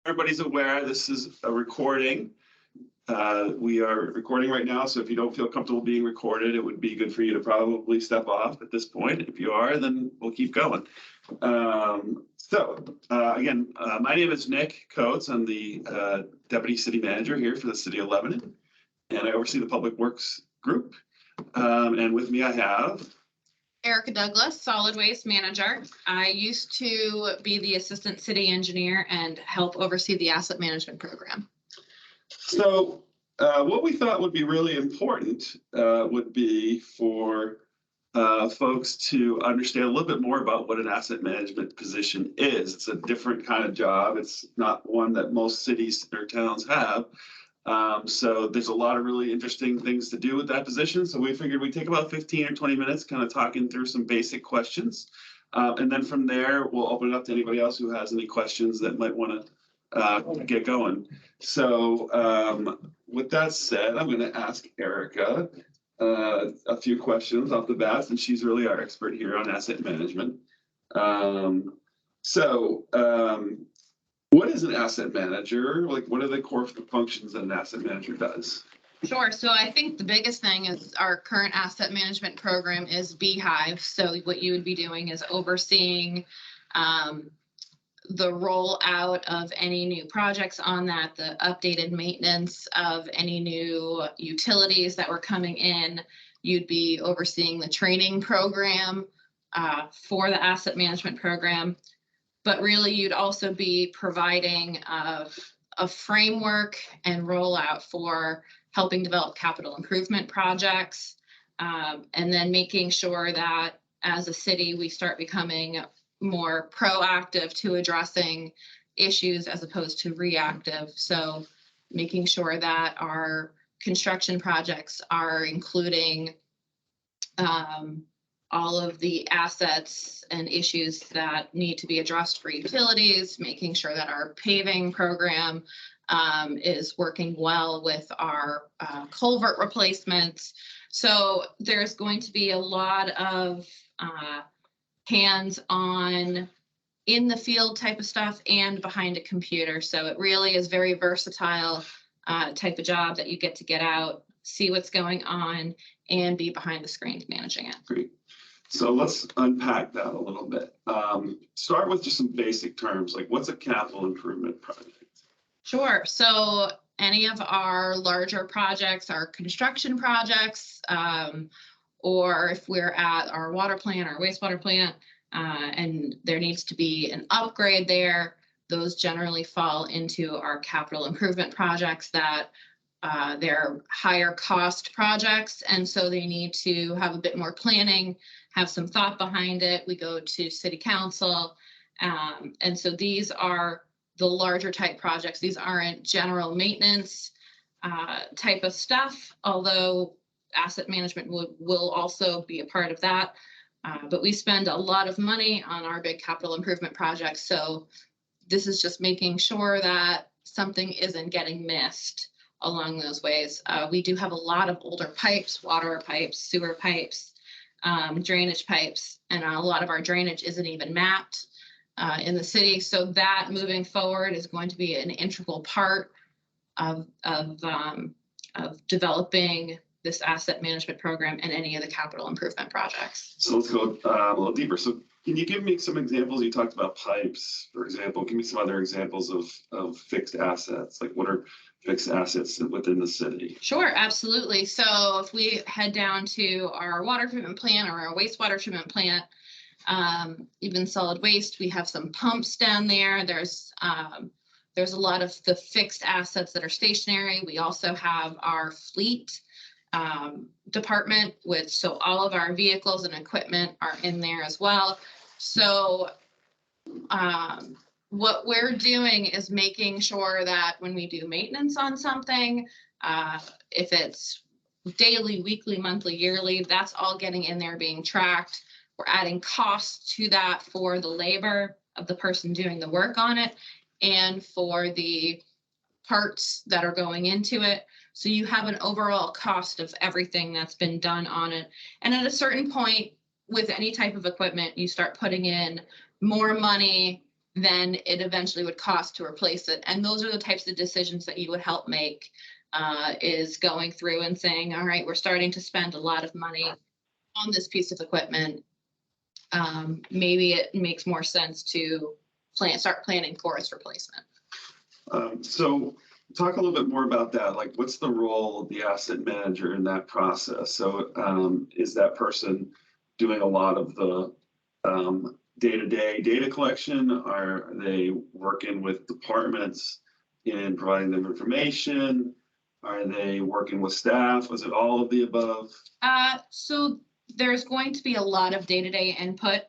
everybody's aware, this is a recording. We are recording right now, so if you don't feel comfortable being recorded, it would be good for you to probably step off at this point. If you are, then we'll keep going. Again, my name is Nick Coates. I'm the Deputy City Manager here for the City of Lebanon, and I oversee the Public Works Group. And with me I have Erica Douglas, Solid Waste Manager. I used to be the Assistant City Engineer and help oversee the Asset Management Program. So what we thought would be really important would be for folks to understand a little bit more about what an asset management position is. It's a different kind of job. It's not one that most cities or towns have. So there's a lot of really interesting things to do with that position. So we figured we'd take about 15 or 20 minutes kind of talking through some basic questions. And then from there, we'll open it up to anybody else who has any questions that might want to get going. So with that said, I'm going to ask Erica a few questions off the bat, since she's really our expert here on asset management. What is an asset manager? Like, what are the core functions that an asset manager does? Sure. So I think the biggest thing is our current asset management program is Beehive. So what you would be doing is overseeing the rollout of any new projects on that, the updated maintenance of any new utilities that were coming in. You'd be overseeing the training program for the asset management program. But really, you'd also be providing a framework and rollout for helping develop capital improvement projects, and then making sure that as a city, we start becoming more proactive to addressing issues as opposed to reactive. So making sure that our construction projects are including all of the assets and issues that need to be addressed for utilities, making sure that our paving program is working well with our culvert replacements. So there's going to be a lot of hands-on in the field type of stuff and behind a computer. So it really is very versatile type of job that you get to get out, see what's going on, and be behind the screen managing it. Great. So let's unpack that a little bit. Start with just some basic terms, like what's a capital improvement project? Sure. So any of our larger projects, our construction projects, or if we're at our water plant, our wastewater plant, and there needs to be an upgrade there, those generally fall into our capital improvement projects that they're higher cost projects, and so they need to have a bit more planning, have some thought behind it. We go to city council, and so these are the larger type projects. These aren't general maintenance type of stuff, although asset management will also be a part of that. But we spend a lot of money on our big capital improvement projects, so this is just making sure that something isn't getting missed along those ways. We do have a lot of older pipes, water pipes, sewer pipes, drainage pipes, and a lot of our drainage isn't even mapped in the city. So that moving forward is going to be an integral part of developing this asset management program and any of the capital improvement projects. So let's go a little deeper. So can you give me some examples? You talked about pipes, for example. Give me some other examples of fixed assets. Like, what are fixed assets within the city? Sure, absolutely. So if we head down to our water treatment plant or our wastewater treatment plant, even solid waste, we have some pumps down there. There's a lot of the fixed assets that are stationary. We also have our fleet department, so all of our vehicles and equipment are in there as well. So what we're doing is making sure that when we do maintenance on something, if it's daily, weekly, monthly, yearly, that's all getting in there being tracked. We're adding costs to that for the labor of the person doing the work on it and for the parts that are going into it. So you have an overall cost of everything that's been done on it. And at a certain point with any type of equipment, you start putting in more money then it eventually would cost to replace it. And those are the types of decisions that you would help make, is going through and saying, all right, we're starting to spend a lot of money on this piece of equipment. Maybe it makes more sense to start planning for its replacement. So talk a little bit more about that. Like, what's the role of the asset manager in that process? So is that person doing a lot of the day-to-day data collection? Are they working with departments in providing them information? Are they working with staff? Was it all of the above? So there's going to be a lot of day-to-day input.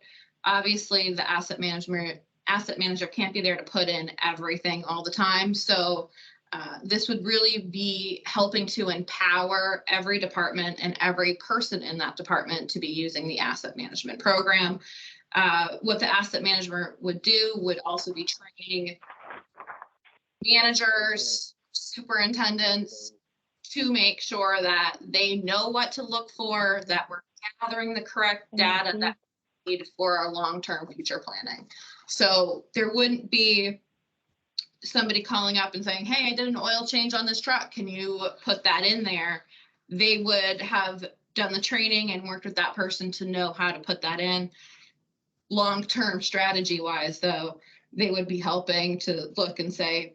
Obviously, the asset manager can't be there to put in everything all the time. So this would really be helping to empower every department and every person in that department to be using the asset management program. What the asset manager would do would also be training managers, superintendents, to make sure that they know what to look for, that we're gathering the correct data that we need for our long-term future planning. So there wouldn't be somebody calling up and saying, hey, I did an oil change on this truck. Can you put that in there? They would have done the training and worked with that person to know how to put that in. Long-term strategy wise, though, they would be helping to look and say,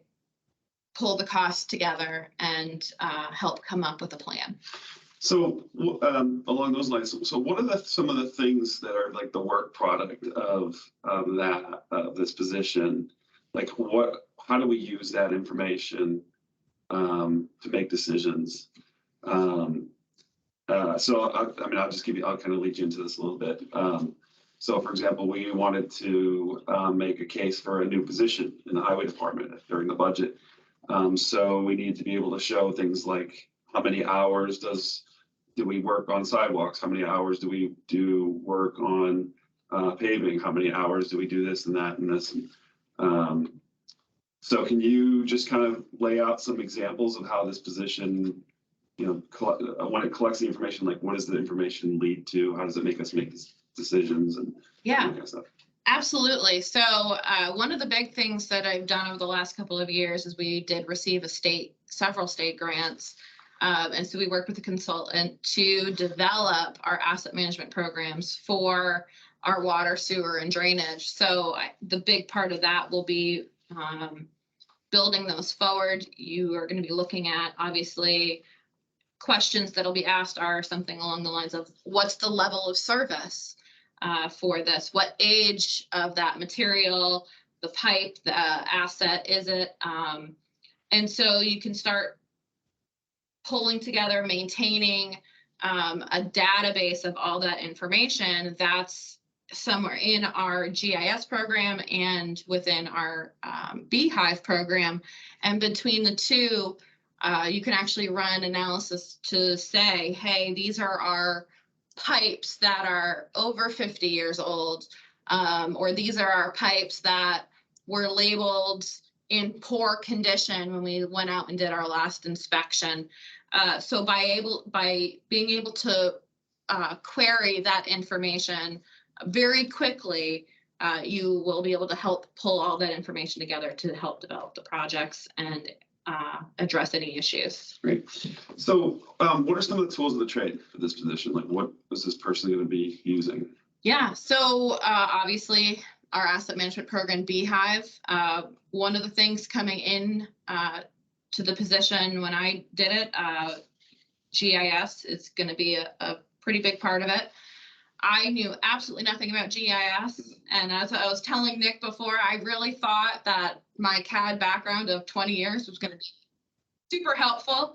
pull the costs together and help come up with a plan. So along those lines, so what are some of the things that are like the work product of this position? Like how do we use that information to make decisions? So I'll kind of lead you into this a little bit. So for example, we wanted to make a case for a new position in the highway department during the budget. So we need to be able to show things like how many hours do we work on sidewalks? How many hours do we do work on paving? How many hours do we do this and that and this? So can you just kind of lay out some examples of how this position, when it collects the information, like what does the information lead to? How does it make us make decisions and that kind of stuff? Absolutely. So one of the big things that I've done over the last couple of years is we did receive several state grants. And so we worked with a consultant to develop our asset management programs for our water, sewer, and drainage. So the big part of that will be building those forward. You are going to be looking at, obviously, questions that'll be asked are something along the lines of, what's the level of service for this? What age of that material, the pipe, the asset is it? And so you can start pulling together, maintaining a database of all that information that's somewhere in our GIS program and within our Beehive program. And between the two, you can actually run analysis to say, hey, these are our pipes that are over 50 years old, or these are our pipes that were labeled in poor condition when we went out and did our last inspection. So by being able to query that information very quickly, you will be able to help pull all that information together to help develop the projects and address any issues. Great. So what are some of the tools of the trade for this position? Like what is this person going to be using? Yeah, so obviously our asset management program, Beehive, one of the things coming in to the position when I did it, GIS is going to be a pretty big part of it. I knew absolutely nothing about GIS. And as I was telling Nick before, I really thought that my CAD background of 20 years was going to be super helpful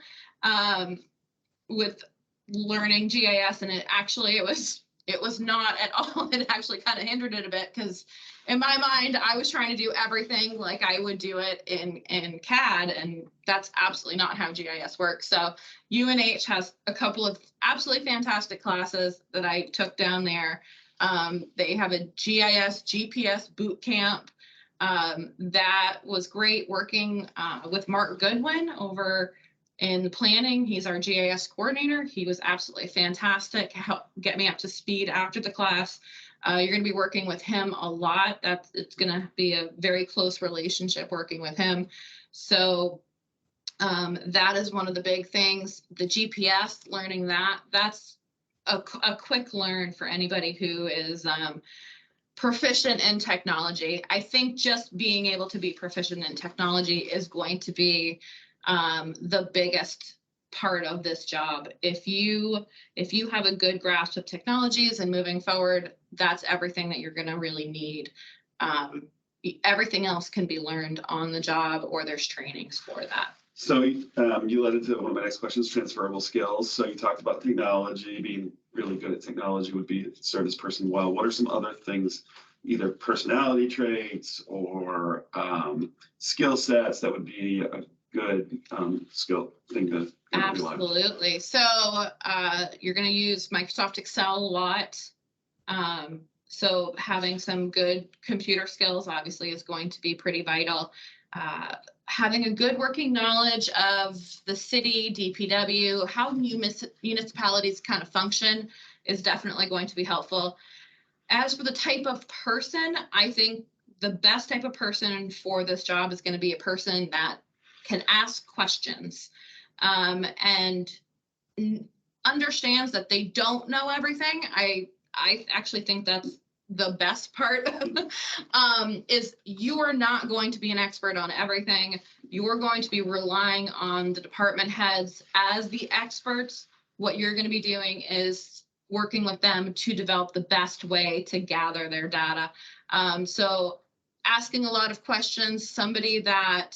with learning GIS. And it was not at all. It actually kind of hindered it a bit because in my mind, I was trying to do everything like I would do it in CAD, and that's absolutely not how GIS works. So UNH has a couple of absolutely fantastic classes that I took down there. They have a GIS GPS boot camp that was great, working with Mark Goodwin over in planning. He's our GIS coordinator. He was absolutely fantastic, helped get me up to speed after the class. You're going to be working with him a lot. It's going to be a very close relationship working with him. So that is one of the big things. The GPS, learning that's a quick learn for anybody who is proficient in technology. I think just being able to be proficient in technology is going to be the biggest part of this job. If you have a good grasp of technologies and moving forward, that's everything that you're going to really need. Everything else can be learned on the job, or there's trainings for that. So you led into one of my next questions, transferable skills. So you talked about technology, being really good at technology would be serve this person well. What are some other things, either personality traits or skill sets that would be a good skill thing to Absolutely. So you're going to use Microsoft Excel a lot. So having some good computer skills obviously is going to be pretty vital. Having a good working knowledge of the city, DPW, how municipalities kind of function is definitely going to be helpful. As for the type of person, I think the best type of person for this job is going to be a person that can ask questions and understands that they don't know everything. I actually think that's the best part is you are not going to be an expert on everything. You're going to be relying on the department heads as the experts. What you're going to be doing is working with them to develop the best way to gather their data. So asking a lot of questions, somebody that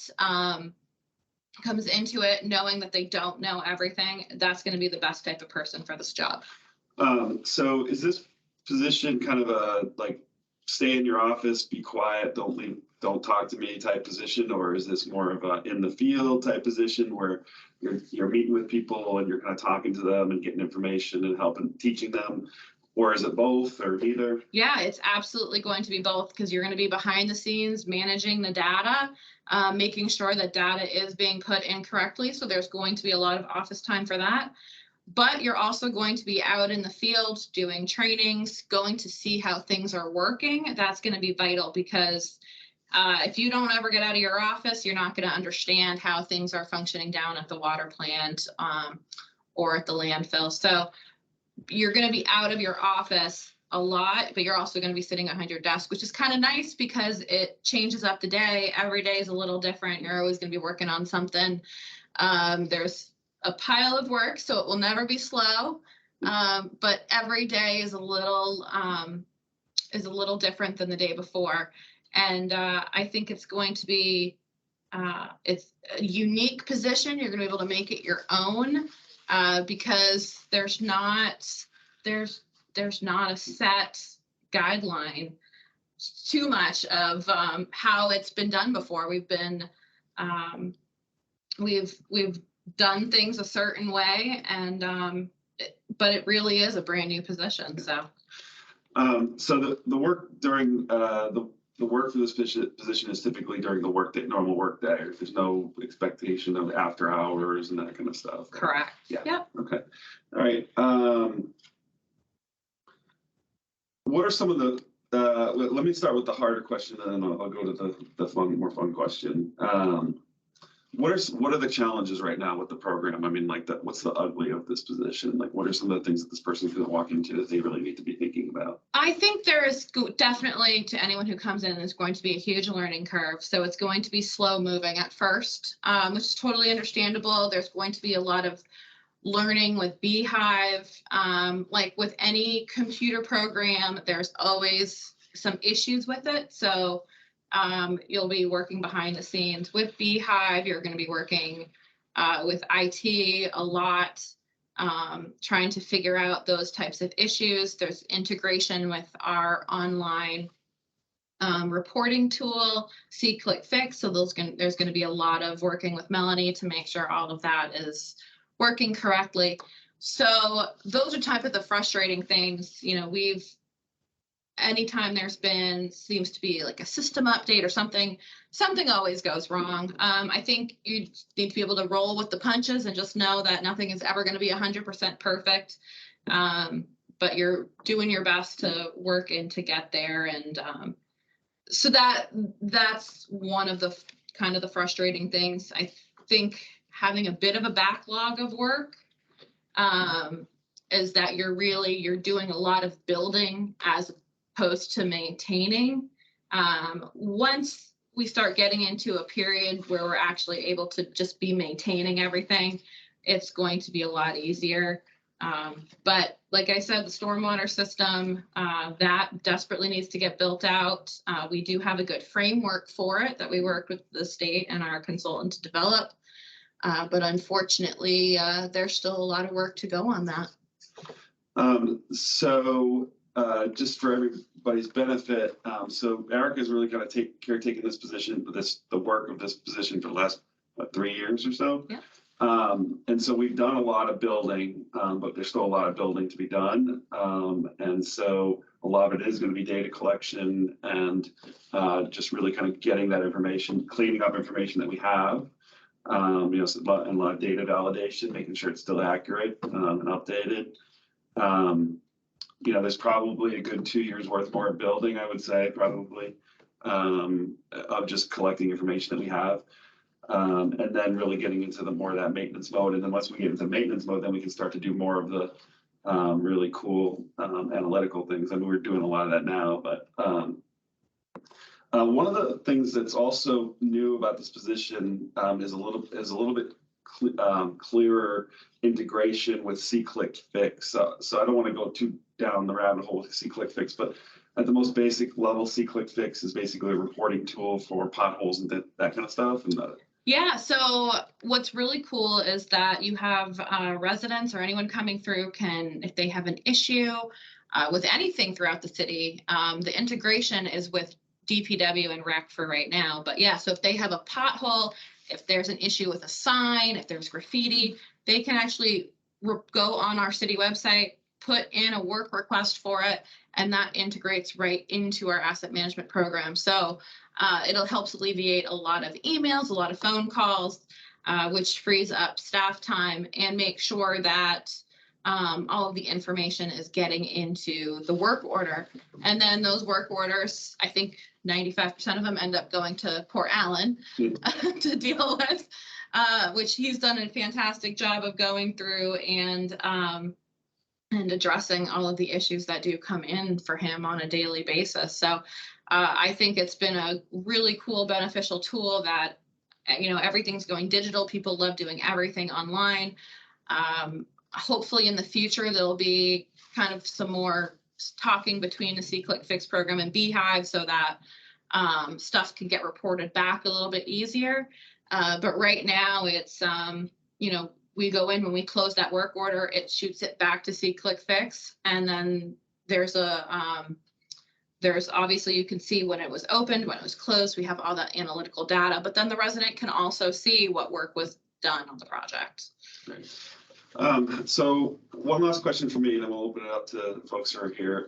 comes into it knowing that they don't know everything, that's going to be the best type of person for this job. So is this position kind of a like stay in your office, be quiet, don't leave, don't talk to me type position, or is this more of a in the field type position where you're meeting with people and you're kind of talking to them and getting information and helping teaching them, or is it both or neither? Yeah, it's absolutely going to be both, because you're going to be behind the scenes managing the data, making sure that data is being put in correctly. So there's going to be a lot of office time for that. But you're also going to be out in the field doing trainings, going to see how things are working. That's going to be vital, because if you don't ever get out of your office, you're not going to understand how things are functioning down at the water plant or at the landfill. So you're going to be out of your office a lot, but you're also going to be sitting behind your desk, which is kind of nice because it changes up the day. Every day is a little different. You're always going to be working on something. There's a pile of work, so it will never be slow. But every day is a little different than the day before. And I think it's going to be, it's a unique position. You're going to be able to make it your own because there's not a set guideline too much of how it's been done before. We've done things a certain way, and but it really is a brand new position. So the work during the work for this position is typically during the normal work day. There's no expectation of after hours and that kind of stuff. Correct. Yeah. Yep. Okay. All right. What are some of the let me start with the harder question, and then I'll go to the more fun question. What are the challenges right now with the program? I mean, like, what's the ugly of this position? Like, what are some of the things that this person's going to walk into that they really need to be thinking about? I think there is definitely, to anyone who comes in, there's going to be a huge learning curve. So it's going to be slow moving at first, which is totally understandable. There's going to be a lot of learning with Beehive. Like with any computer program, there's always some issues with it. So you'll be working behind the scenes. With Beehive, you're going to be working with IT a lot, trying to figure out those types of issues. There's integration with our online reporting tool, See, Click, Fix. So there's going to be a lot of working with Melanie to make sure all of that is working correctly. So those are type of the frustrating things. You know, anytime seems to be like a system update or something always goes wrong. I think you need to be able to roll with the punches and just know that nothing is ever going to be 100% perfect. but you're doing your best to work in to get there. And so that's one of the kind of the frustrating things. I think having a bit of a backlog of work is that you're doing a lot of building as opposed to maintaining. Once we start getting into a period where we're actually able to just be maintaining everything, it's going to be a lot easier. But like I said, the stormwater system, that desperately needs to get built out. We do have a good framework for it that we worked with the state and our consultant to develop. But unfortunately, there's still a lot of work to go on that. Just for everybody's benefit, so Erica's really kind of taking this position, the work of this position for the last 3 years or so. Yeah. And so we've done a lot of building, but there's still a lot of building to be done. And so a lot of it is going to be data collection and just really kind of getting that information, cleaning up information that we have. And a lot of data validation, making sure it's still accurate and updated. There's probably a good 2 years worth more of building, I would say, probably, of just collecting information that we have. And then really getting into more of that maintenance mode. And then once we get into maintenance mode, then we can start to do more of the really cool analytical things. I mean, we're doing a lot of that now, but one of the things that's also new about this position is a little bit clearer integration with C-Click-Fix. So I don't want to go too down the rabbit hole with C-Click-Fix, but at the most basic level, C-Click-Fix is basically a reporting tool for potholes and that kind of stuff. And yeah, so what's really cool is that you have residents or anyone coming through if they have an issue with anything throughout the city, the integration is with DPW and REC for right now. But yeah, so if they have a pothole, if there's an issue with a sign, if there's graffiti, they can actually go on our city website, put in a work request for it, and that integrates right into our asset management program. So it'll help alleviate a lot of emails, a lot of phone calls, which frees up staff time and make sure that all of the information is getting into the work order. And then those work orders, I think 95% of them end up going to poor Alan to deal with, which he's done a fantastic job of going through and addressing all of the issues that do come in for him on a daily basis. So I think it's been a really cool, beneficial tool that, everything's going digital. People love doing everything online. Hopefully in the future, there'll be kind of some more talking between the C-Click-Fix program and Beehive so that stuff can get reported back a little bit easier. But right now it's, we go in when we close that work order, it shoots it back to C-Click-Fix. And then there's obviously you can see when it was opened, when it was closed, we have all that analytical data, but then the resident can also see what work was done on the project. Right. So one last question for me, and then we'll open it up to folks who are here.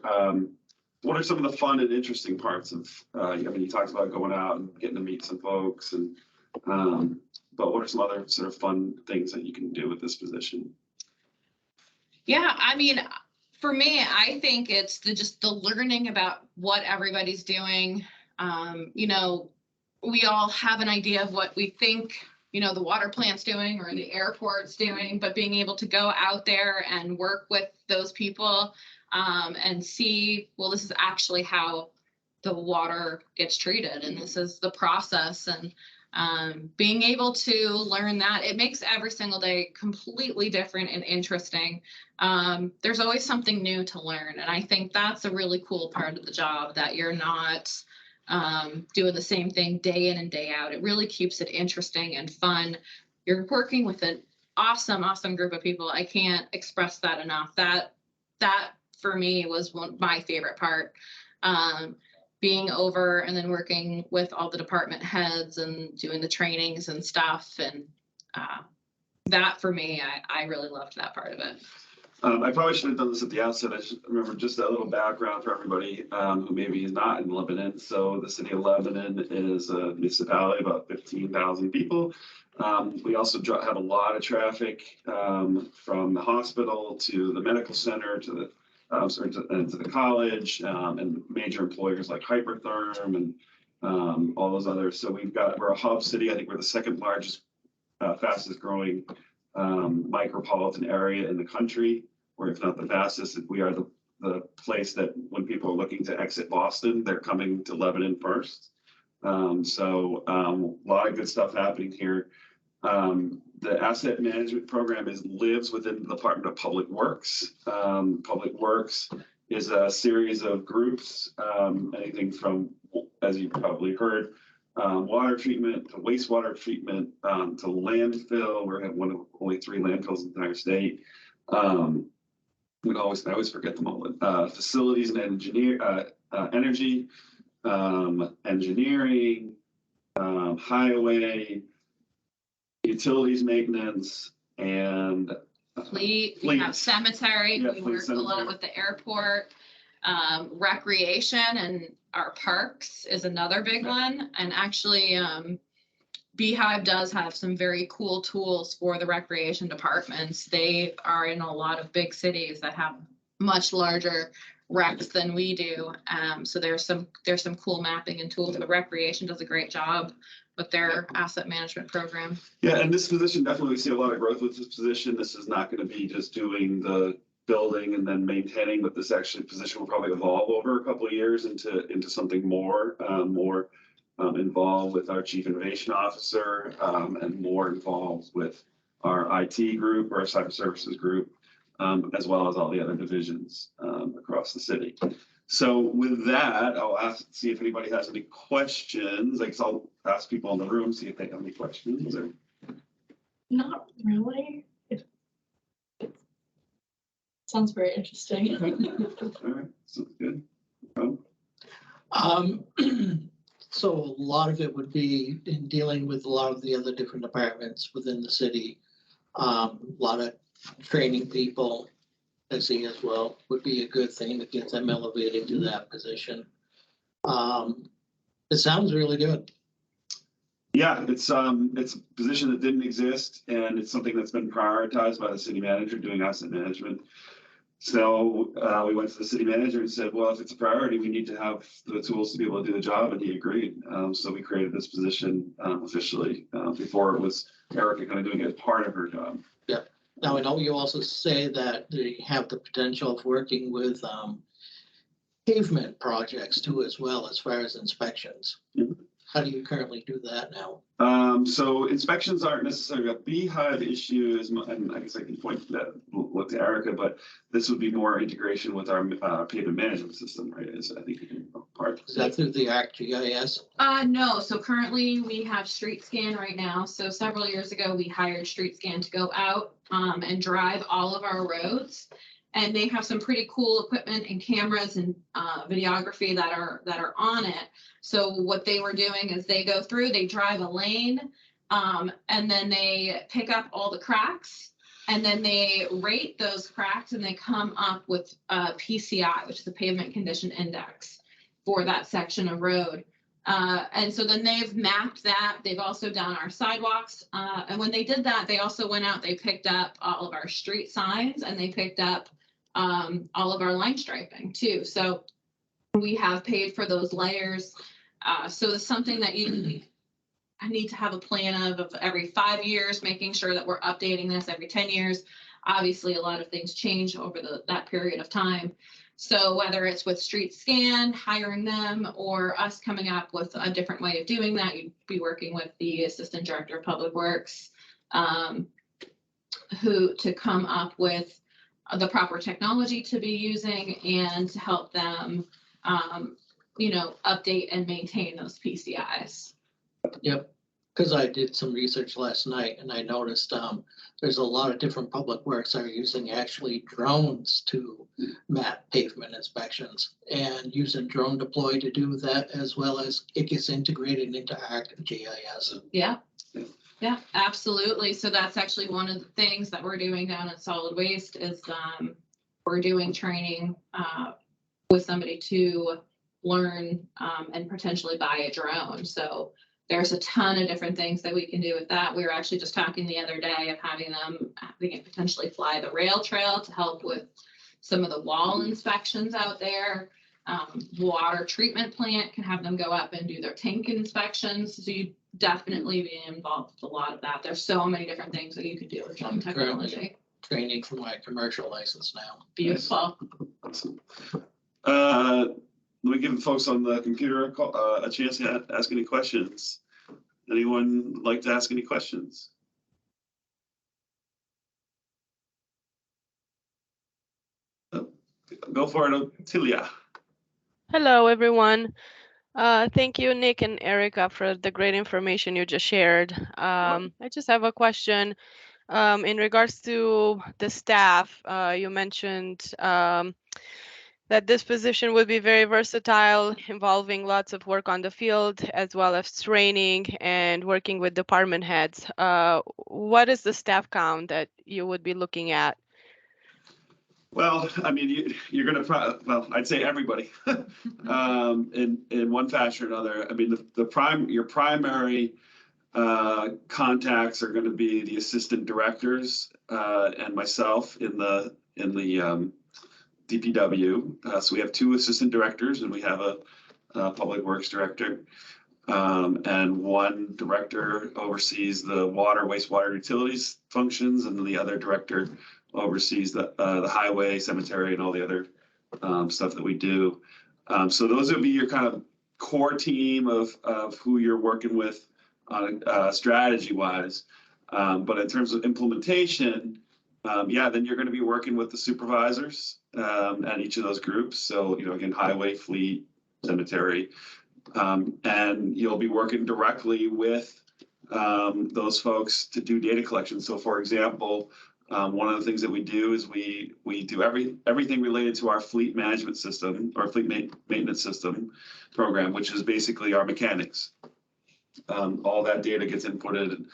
What are some of the fun and interesting parts of, you talked about going out and getting to meet some folks, and but what are some other sort of fun things that you can do with this position? Yeah, I mean, for me, I think it's just the learning about what everybody's doing. We all have an idea of what we think the water plant's doing or the airport's doing, but being able to go out there and work with those people and see, well, this is actually how the water gets treated, and this is the process, and being able to learn that, it makes every single day completely different and interesting. There's always something new to learn, and I think that's a really cool part of the job, that you're not doing the same thing day in and day out. It really keeps it interesting and fun. You're working with an awesome group of people. I can't express that enough. That for me was my favorite part. Being over and then working with all the department heads and doing the trainings and stuff. And that for me, I really loved that part of it. I probably should have done this at the outset. I just remember just a little background for everybody who maybe is not in Lebanon. So the city of Lebanon is a municipality, about 15,000 people. We also have a lot of traffic from the hospital to the medical center to into the college, and major employers like Hypertherm and all those others. So we're a hub city. I think we're the second largest, fastest growing micropolitan area in the country, or if not the fastest. We are the place that when people are looking to exit Boston, they're coming to Lebanon first. So a lot of good stuff happening here. The asset management program lives within the Department of Public Works. Public Works is a series of groups, anything from, as you've probably heard, water treatment to wastewater treatment, to landfill. We're at one of only 3 landfills in the entire state. I always forget them all. Facilities and energy, engineering, highway, utilities maintenance, and fleet. We have cemetery. Yeah, we work a lot with the airport. Recreation and our parks is another big one. And actually, Beehive does have some very cool tools for the recreation departments. They are in a lot of big cities that have much larger recs than we do. So there's some cool mapping and tools. The recreation does a great job with their asset management program. Yeah, and this position, definitely we see a lot of growth with this position. This is not going to be just doing the building and then maintaining, but this actually position will probably evolve over a couple of years into something more involved with our chief innovation officer, and more involved with our IT group or our cyber services group, as well as all the other divisions across the city. So with that, I'll see if anybody has any questions. I guess I'll ask people in the room, see if they have any questions. Or... Not really. It sounds very interesting. All right, sounds good. So a lot of it would be in dealing with a lot of the other different departments within the city. A lot of training people, I see as well, would be a good thing to get them elevated to that position. It sounds really good. Yeah, it's a position that didn't exist, and it's something that's been prioritized by the city manager doing asset management. So we went to the city manager and said, well, if it's a priority, we need to have the tools to be able to do the job, and he agreed. So we created this position officially. Before it was Erica kind of doing it as part of her job. Yeah. Now, I know you also say that they have the potential of working with pavement projects too, as well, as far as inspections. Mm-hmm. How do you currently do that now? So inspections aren't necessarily a Beehive issue, and I guess I can point that look to Erica, but this would be more integration with our pavement management system, right? Is I think part. Is that through the ArcGIS? No. So currently we have StreetScan right now. So several years ago, we hired StreetScan to go out and drive all of our roads. And they have some pretty cool equipment and cameras and videography that are on it. So what they were doing is they go through, they drive a lane, and then they pick up all the cracks, and then they rate those cracks, and they come up with a PCI, which is the pavement condition index for that section of road. And so then they've mapped that. They've also done our sidewalks. And when they did that, they also went out, they picked up all of our street signs, and they picked up all of our line striping too. So we have paid for those layers. So it's something that I need to have a plan of every 5 years, making sure that we're updating this every 10 years. Obviously, a lot of things change over that period of time. So whether it's with StreetScan, hiring them, or us coming up with a different way of doing that, you'd be working with the Assistant Director of Public Works, to come up with the proper technology to be using and to help them, update and maintain those PCIs. Yep, because I did some research last night and I noticed there's a lot of different public works that are using actually drones to map pavement inspections and using Drone Deploy to do that, as well as it gets integrated into ArcGIS. Yeah. Yeah, absolutely. So that's actually one of the things that we're doing down at Solid Waste is we're doing training with somebody to learn and potentially buy a drone. So there's a ton of different things that we can do with that. We were actually just talking the other day of having it potentially fly the rail trail to help with some of the wall inspections out there. Water treatment plant can have them go up and do their tank inspections. So you definitely be involved with a lot of that. There's so many different things that you could do with drone I'm currently technology. training for my commercial license now. Beautiful. Awesome. Let me give folks on the computer a chance to ask any questions. Anyone like to ask any questions? Go for it, Tilia. Hello, everyone. Thank you, Nick and Erica, for the great information you just shared. I just have a question in regards to the staff. You mentioned that this position would be very versatile, involving lots of work on the field, as well as training and working with department heads. What is the staff count that you would be looking at? Well, I mean, you're going to, well, I'd say everybody in one fashion or another. I mean, your primary contacts are going to be the assistant directors and myself in the DPW. So we have 2 assistant directors and we have a public works director. And one director oversees the water, wastewater, utilities functions, and then the other director oversees the highway, cemetery, and all the other stuff that we do. So those would be your kind of core team of who you're working with on strategy wise. But in terms of implementation, yeah, then you're going to be working with the supervisors at each of those groups. So, you know, again, highway, fleet, cemetery, and you'll be working directly with those folks to do data collection. So, for example, one of the things that we do is we do everything related to our fleet management system, our fleet maintenance system program, which is basically our mechanics. All that data gets inputted.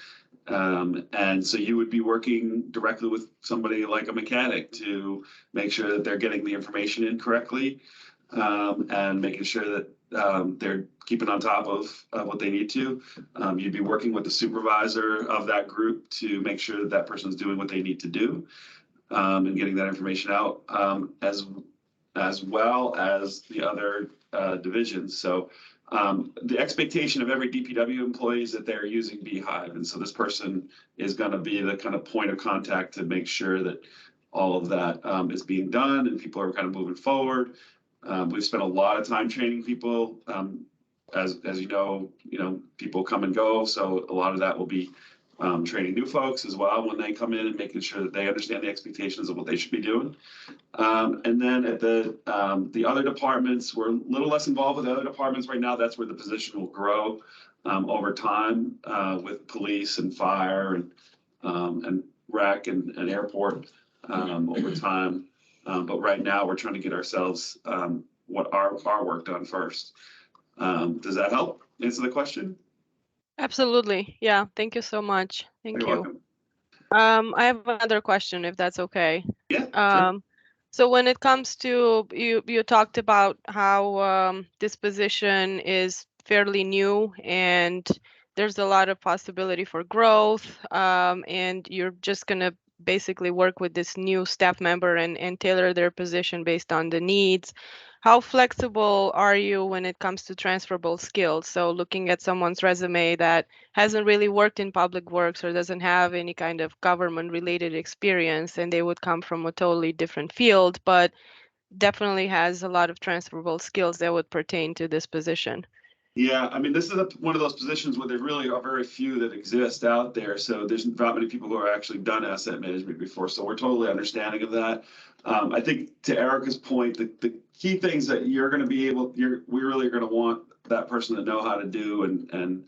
And so you would be working directly with somebody like a mechanic to make sure that they're getting the information in correctly, and making sure that they're keeping on top of what they need to. You'd be working with the supervisor of that group to make sure that that person's doing what they need to do, and getting that information out, as well as the other divisions. So the expectation of every DPW employee is that they're using Beehive. And so this person is going to be the kind of point of contact to make sure that all of that is being done and people are kind of moving forward. We've spent a lot of time training people. As you know, people come and go. So a lot of that will be training new folks as well when they come in and making sure that they understand the expectations of what they should be doing. And then at the other departments, we're a little less involved with the other departments right now. That's where the position will grow over time with police and fire and rec and airport over time. But right now we're trying to get ourselves what our work done first. Does that help answer the question? Absolutely. Yeah. Thank you so much. Thank You're you. welcome. I have another question, if that's okay. Yeah. Sure. So when it comes to you talked about how this position is fairly new and there's a lot of possibility for growth, and you're just gonna basically work with this new staff member and tailor their position based on the needs. How flexible are you when it comes to transferable skills? So looking at someone's resume that hasn't really worked in public works or doesn't have any kind of government related experience, and they would come from a totally different field, but definitely has a lot of transferable skills that would pertain to this position. Yeah, I mean, this is one of those positions where there really are very few that exist out there. So there's not many people who are actually done asset management before. So we're totally understanding of that. I think to Erica's point, the key things that you're going to be we really are going to want that person to know how to do. And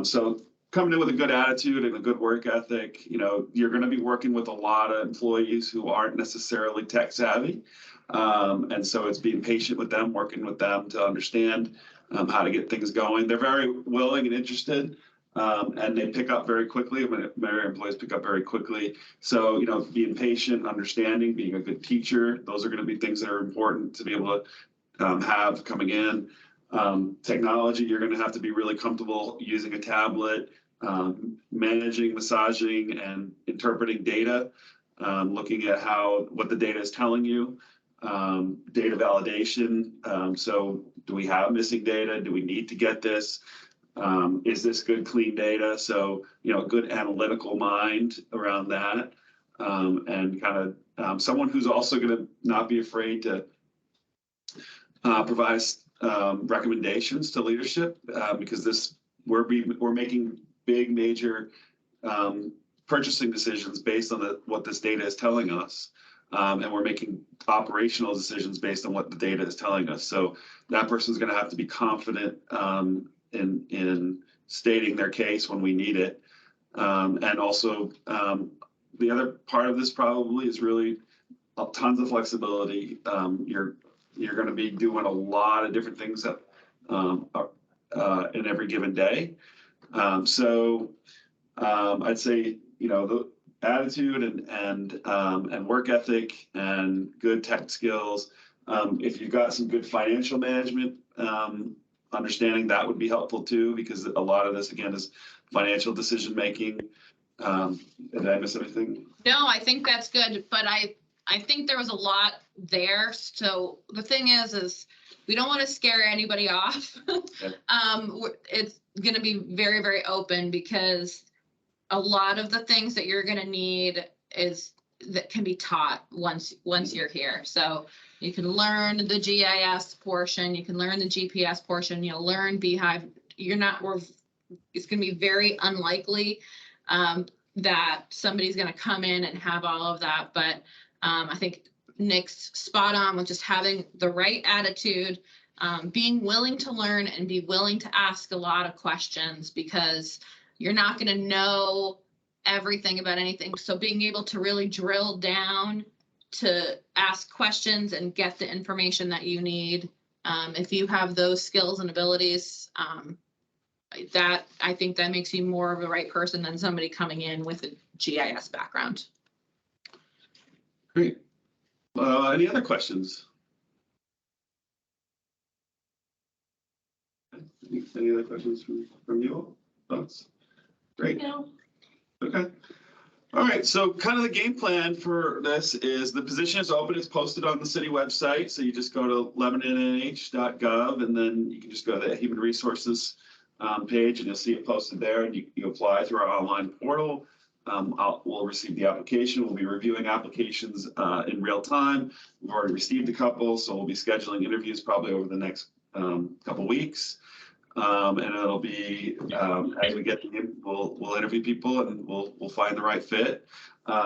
so coming in with a good attitude and a good work ethic, you're going to be working with a lot of employees who aren't necessarily tech savvy. And so it's being patient with them, working with them to understand how to get things going. They're very willing and interested, and they pick up very quickly. Many employees pick up very quickly. So, being patient, understanding, being a good teacher, those are going to be things that are important to be able to have coming in. Technology, you're going to have to be really comfortable using a tablet, managing, massaging, and interpreting data, looking at what the data is telling you. data validation. So do we have missing data? Do we need to get this? Is this good, clean data? So, good analytical mind around that. And kind of someone who's also going to not be afraid to provide recommendations to leadership, because we're making big, major purchasing decisions based on what this data is telling us. And we're making operational decisions based on what the data is telling us. So that person's going to have to be confident in stating their case when we need it. And also, the other part of this probably is really tons of flexibility. You're going to be doing a lot of different things that in every given day. So I'd say, the attitude and work ethic and good tech skills. If you've got some good financial management understanding, that would be helpful too, because a lot of this again is financial decision making. Did I miss anything? No, I think that's good, but I think there was a lot there. So the thing is we don't want to scare anybody off. Okay. It's going to be very, very open, because a lot of the things that you're going to need that can be taught once you're here. So you can learn the GIS portion, you can learn the GPS portion, you'll learn Beehive. It's going to be very unlikely that somebody's going to come in and have all of that. But I think Nick's spot on with just having the right attitude, being willing to learn and be willing to ask a lot of questions, because you're not going to know everything about anything. So being able to really drill down to ask questions and get the information that you need. If you have those skills and abilities, that I think that makes you more of the right person than somebody coming in with a GIS background. Great. Any other questions? Any other questions from you all? Thoughts? Great. No. Okay. All right. So kind of the game plan for this is the position is open. It's posted on the city website. So you just go to LebanonNH.gov, and then you can just go to the Human Resources page, and you'll see it posted there, and you apply through our online portal. We'll receive the application. We'll be reviewing applications in real time. We've already received a couple, so we'll be scheduling interviews probably over the next couple weeks. And it'll be as we get them, we'll interview people, and we'll find the right fit.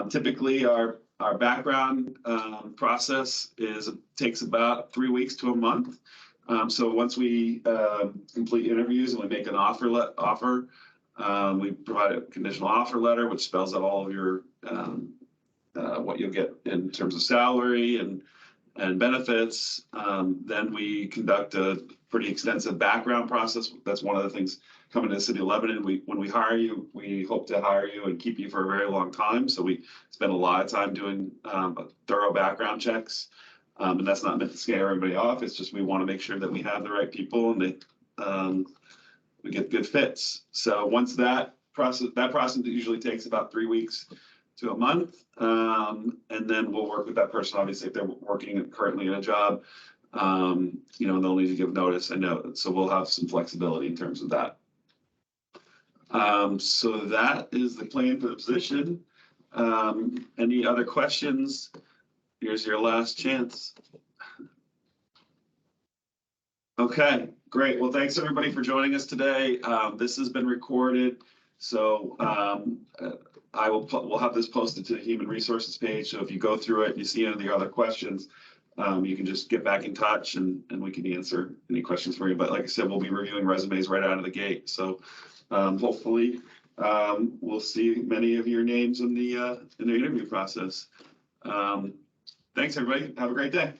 Typically, our background process takes about 3 weeks to a month. So once we complete interviews and we make an offer, we provide a conditional offer letter, which spells out all of your what you'll get in terms of salary and benefits. Then we conduct a pretty extensive background process. That's one of the things coming to the city of Lebanon. When we hire you, we hope to hire you and keep you for a very long time. So we spend a lot of time doing thorough background checks. And that's not meant to scare everybody off. It's just we want to make sure that we have the right people and we get good fits. So once that process usually takes about 3 weeks to a month. And then we'll work with that person. Obviously, if they're working currently in a job, they'll need to give notice. I know. So we'll have some flexibility in terms of that. So that is the plan for the position. Any other questions? Here's your last chance. Okay, great. Well, thanks everybody for joining us today. This has been recorded, so we'll have this posted to the Human Resources page. So if you go through it, and you see any of the other questions, you can just get back in touch, and we can answer any questions for you. But like I said, we'll be reviewing resumes right out of the gate. So hopefully we'll see many of your names in the interview process. Thanks, everybody. Have a great day.